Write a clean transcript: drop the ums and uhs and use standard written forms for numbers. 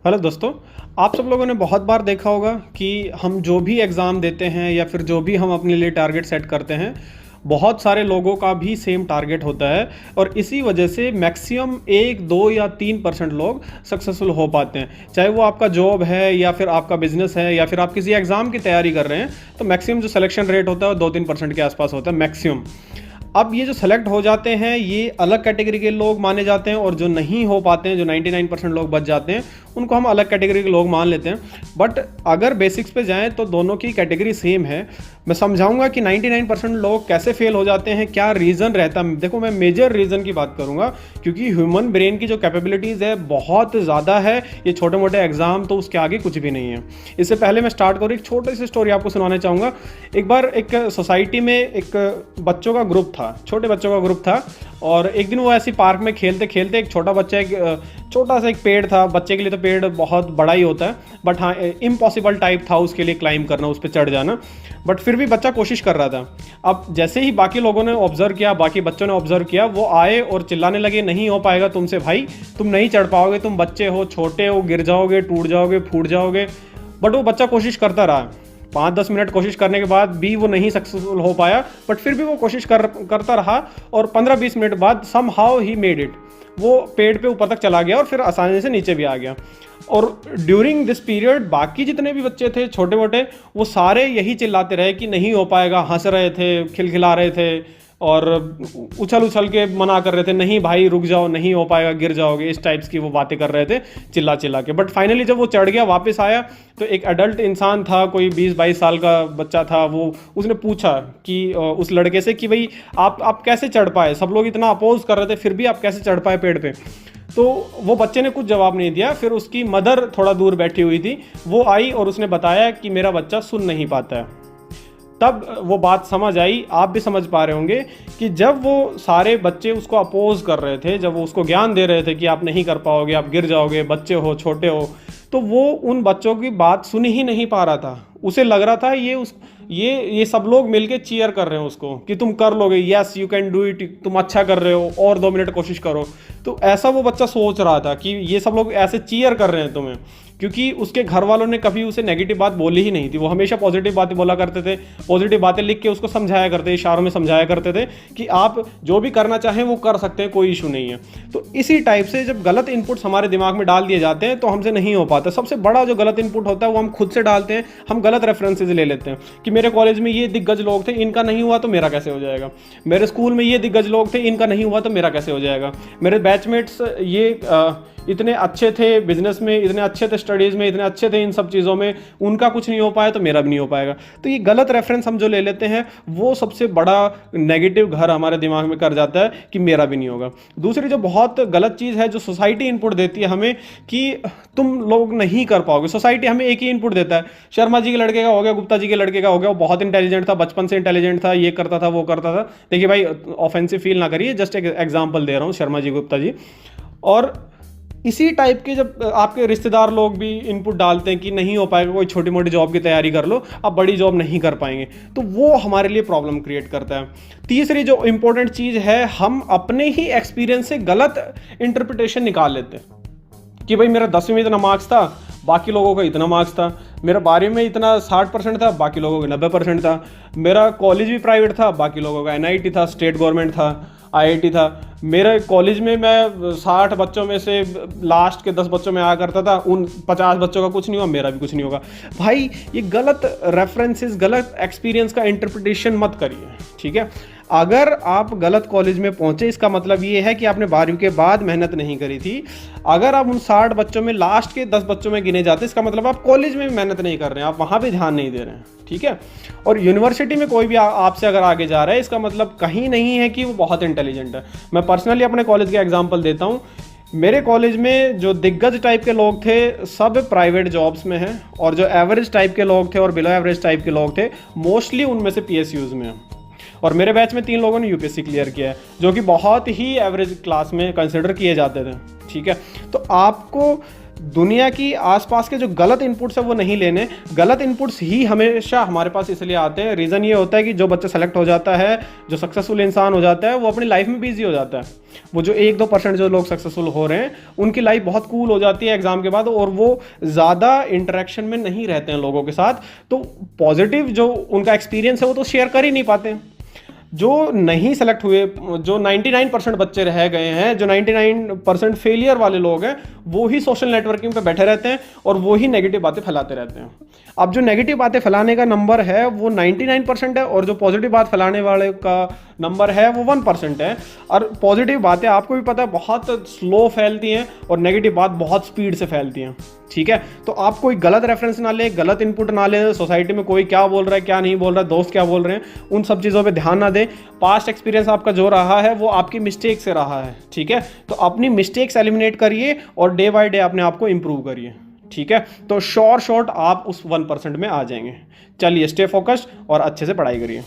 Hello दोस्तों। आप सब लोगों ने बहुत बार देखा होगा कि हम जो भी एग्ज़ाम देते हैं या फिर जो भी हम अपने लिए टारगेट सेट करते हैं, बहुत सारे लोगों का भी सेम टारगेट होता है और इसी वजह से मैक्सिमम 1, 2 या 3% लोग सक्सेसफुल हो पाते हैं। चाहे वो आपका जॉब है या फिर आपका बिजनेस है या फिर आप किसी एग्ज़ाम की तैयारी कर रहे हैं, तो मैक्सिमम जो सिलेक्शन रेट होता है वो 2-3% के आसपास होता है मैक्सिमम। अब ये जो सेलेक्ट हो जाते हैं ये अलग कैटेगरी के लोग माने जाते हैं और जो नहीं हो पाते हैं, जो 99% लोग बच जाते हैं, उनको हम अलग कैटेगरी के लोग मान लेते हैं। बट अगर बेसिक्स पे जाएं तो दोनों की कैटेगरी सेम है। मैं समझाऊंगा कि 99% लोग कैसे फेल हो जाते हैं, क्या रीज़न रहता है। देखो, मैं मेजर रीज़न की बात करूंगा क्योंकि ह्यूमन ब्रेन की जो कैपेबिलिटीज़ है बहुत ज़्यादा है। ये छोटे मोटे एग्जाम तो उसके आगे कुछ भी नहीं है। इससे पहले मैं स्टार्ट करूँ, एक छोटी सी स्टोरी आपको सुनाना चाहूँगा। एक बार एक सोसाइटी में एक बच्चों का ग्रुप था, छोटे बच्चों का ग्रुप था, और एक दिन वो ऐसी पार्क में खेलते खेलते एक छोटा बच्चा, एक छोटा सा एक पेड़ था। बच्चे के लिए तो पेड़ बहुत बड़ा ही होता है, बट हाँ इम्पॉसिबल टाइप था उसके लिए क्लाइंब करना, उस पर चढ़ जाना। बट फिर भी बच्चा कोशिश कर रहा था। अब जैसे ही बाकी लोगों ने ऑब्जर्व किया, बाकी बच्चों ने ऑब्जर्व किया, वो आए और चिल्लाने लगे, नहीं हो पाएगा तुमसे भाई, तुम नहीं चढ़ पाओगे, तुम बच्चे हो, छोटे हो, गिर जाओगे, टूट जाओगे, फूट जाओगे। बट वो बच्चा कोशिश करता रहा। 5-10 मिनट कोशिश करने के बाद भी वो नहीं सक्सेसफुल हो पाया, बट फिर भी वो कोशिश करता रहा और 15-20 मिनट बाद somehow he made it. वो पेड़ पे ऊपर तक चला गया और फिर आसानी से नीचे भी आ गया। और ड्यूरिंग दिस पीरियड बाकी जितने भी बच्चे थे छोटे मोटे, वो सारे यही चिल्लाते रहे कि नहीं हो पाएगा, हंस रहे थे, खिलखिला रहे थे और उछल उछल के मना कर रहे थे, नहीं भाई रुक जाओ, नहीं हो पाएगा, गिर जाओगे, इस टाइप्स की वो बातें कर रहे थे चिल्ला चिल्ला के। बट फाइनली जब वो चढ़ गया, वापस आया, तो एक एडल्ट इंसान था, कोई 20-22 साल का बच्चा था। वो उसने पूछा कि उस लड़के से कि भाई आप कैसे चढ़ पाए, सब लोग इतना अपोज कर रहे थे फिर भी आप कैसे चढ़ पाए पेड़ पे। तो वो बच्चे ने कुछ जवाब नहीं दिया। फिर उसकी मदर थोड़ा दूर बैठी हुई थी, वो आई और उसने बताया कि मेरा बच्चा सुन नहीं पाता है। तब वो बात समझ आई, आप भी समझ पा रहे होंगे कि जब वो सारे बच्चे उसको अपोज कर रहे थे, जब वो उसको ज्ञान दे रहे थे कि आप नहीं कर पाओगे, आप गिर जाओगे, बच्चे हो, छोटे हो, तो वो उन बच्चों की बात सुन ही नहीं पा रहा था। उसे लग रहा था ये सब लोग मिलके चीयर कर रहे हैं उसको कि तुम कर लोगे, yes you can do it, तुम अच्छा कर रहे हो, और 2 मिनट कोशिश करो। तो ऐसा वो बच्चा सोच रहा था कि ये सब लोग ऐसे चीयर कर रहे हैं तुम्हें, क्योंकि उसके घर वालों ने कभी उसे नेगेटिव बात बोली ही नहीं थी। वो हमेशा पॉजिटिव बातें बोला करते थे, पॉजिटिव बातें लिख के उसको समझाया करते, इशारों में समझाया करते थे कि आप जो भी करना चाहें वो कर सकते हैं, कोई इशू नहीं है। तो इसी टाइप से जब गलत इनपुट्स हमारे दिमाग में डाल दिए जाते हैं तो हमसे नहीं हो पाता। सबसे बड़ा जो गलत इनपुट होता है वो हम खुद से डालते हैं। हम गलत रेफरेंसेज ले लेते हैं कि मेरे कॉलेज में ये दिग्गज लोग थे, इनका नहीं हुआ तो मेरा कैसे हो जाएगा। मेरे स्कूल में ये दिग्गज लोग थे, इनका नहीं हुआ तो मेरा कैसे हो जाएगा। मेरे बैचमेट्स ये इतने अच्छे थे बिजनेस में, इतने अच्छे थे स्टडीज़ में, इतने अच्छे थे इन सब चीज़ों में, उनका कुछ नहीं हो पाया तो मेरा भी नहीं हो पाएगा। तो ये गलत रेफरेंस हम जो ले लेते हैं वो सबसे बड़ा नेगेटिव घर हमारे दिमाग में कर जाता है कि मेरा भी नहीं होगा। दूसरी जो बहुत गलत चीज़ है जो सोसाइटी इनपुट देती है हमें कि तुम लोग नहीं कर पाओगे। सोसाइटी हमें एक ही इनपुट देता है, शर्मा जी के लड़के का हो गया, गुप्ता जी के लड़के का हो गया, वो बहुत इंटेलिजेंट था, बचपन से इंटेलिजेंट था, ये करता था, वो करता था। देखिए भाई, ऑफेंसिव फील ना करिए, जस्ट एक एग्जाम्पल दे रहा हूँ, शर्मा जी, गुप्ता जी। और इसी टाइप के जब आपके रिश्तेदार लोग भी इनपुट डालते हैं कि नहीं हो पाएगा, कोई छोटी मोटी जॉब की तैयारी कर लो, आप बड़ी जॉब नहीं कर पाएंगे, तो वो हमारे लिए प्रॉब्लम क्रिएट करता है। तीसरी जो इंपॉर्टेंट चीज़ है, हम अपने ही एक्सपीरियंस से गलत इंटरप्रिटेशन निकाल लेते हैं कि भाई मेरा 10वीं में इतना मार्क्स था, बाकी लोगों का इतना मार्क्स था। मेरा 12वीं में इतना 60% था, बाकी लोगों का 90% था। मेरा कॉलेज भी प्राइवेट था, बाकी लोगों का एनआईटी था, स्टेट गवर्नमेंट था, आईआईटी था। मेरे कॉलेज में मैं 60 बच्चों में से लास्ट के 10 बच्चों में आया करता था, उन 50 बच्चों का कुछ नहीं हुआ, मेरा भी कुछ नहीं होगा। भाई ये गलत रेफरेंसेस, गलत एक्सपीरियंस का इंटरप्रिटेशन मत करिए, ठीक है। अगर आप गलत कॉलेज में पहुंचे, इसका मतलब ये है कि आपने 12वीं के बाद मेहनत नहीं करी थी। अगर आप उन 60 बच्चों में लास्ट के 10 बच्चों में गिने जाते, इसका मतलब आप कॉलेज में भी मेहनत नहीं कर रहे हैं, आप वहाँ भी ध्यान नहीं दे रहे हैं, ठीक है। और यूनिवर्सिटी में कोई भी आपसे अगर आगे जा रहा है, इसका मतलब कहीं नहीं है कि वो बहुत इंटेलिजेंट है। मैं पर्सनली अपने कॉलेज के एग्जाम्पल देता हूँ। मेरे कॉलेज में जो दिग्गज टाइप के लोग थे सब प्राइवेट जॉब्स में हैं, और जो एवरेज टाइप के लोग थे और बिलो एवरेज टाइप के लोग थे मोस्टली उनमें से पीएसयूज में हैं। और मेरे बैच में 3 लोगों ने यूपीएससी क्लियर किया है, जो कि बहुत ही एवरेज क्लास में कंसिडर किए जाते थे, ठीक है। तो आपको दुनिया की आसपास के जो गलत इनपुट्स है वो नहीं लेने। गलत इनपुट्स ही हमेशा हमारे पास इसलिए आते हैं, रीज़न ये होता है कि जो बच्चा सेलेक्ट हो जाता है, जो सक्सेसफुल इंसान हो जाता है, वो अपनी लाइफ में बिजी हो जाता है। वो जो 1-2% जो लोग सक्सेसफुल हो रहे हैं उनकी लाइफ बहुत कूल हो जाती है एग्जाम के बाद, और वो ज़्यादा इंटरेक्शन में नहीं रहते हैं लोगों के साथ, तो पॉजिटिव जो उनका एक्सपीरियंस है वो तो शेयर कर ही नहीं पाते हैं। जो नहीं सेलेक्ट हुए, जो 99% बच्चे रह गए हैं, जो 99% फेलियर वाले लोग हैं, वो ही सोशल नेटवर्किंग पे बैठे रहते हैं और वो ही नेगेटिव बातें फैलाते रहते हैं। अब जो नेगेटिव बातें फैलाने का नंबर है वो 99% है, और जो पॉजिटिव बात फैलाने वाले का नंबर है वो 1% है। और पॉजिटिव बातें आपको भी पता है बहुत स्लो फैलती हैं, और नेगेटिव बात बहुत स्पीड से फैलती हैं। ठीक है, तो आप कोई गलत रेफरेंस ना ले, गलत इनपुट ना ले, सोसाइटी में कोई क्या बोल रहा है क्या नहीं बोल रहा है, दोस्त क्या बोल रहे हैं, उन सब चीज़ों पे ध्यान ना दे। पास्ट एक्सपीरियंस आपका जो रहा है वो आपकी मिस्टेक से रहा है। ठीक है, तो अपनी मिस्टेक्स एलिमिनेट करिए और डे बाय डे अपने आप को इंप्रूव करिए। ठीक है, तो शॉर्ट आप उस 1% में आ जाएंगे। चलिए, स्टे फोकस्ड और अच्छे से पढ़ाई करिए।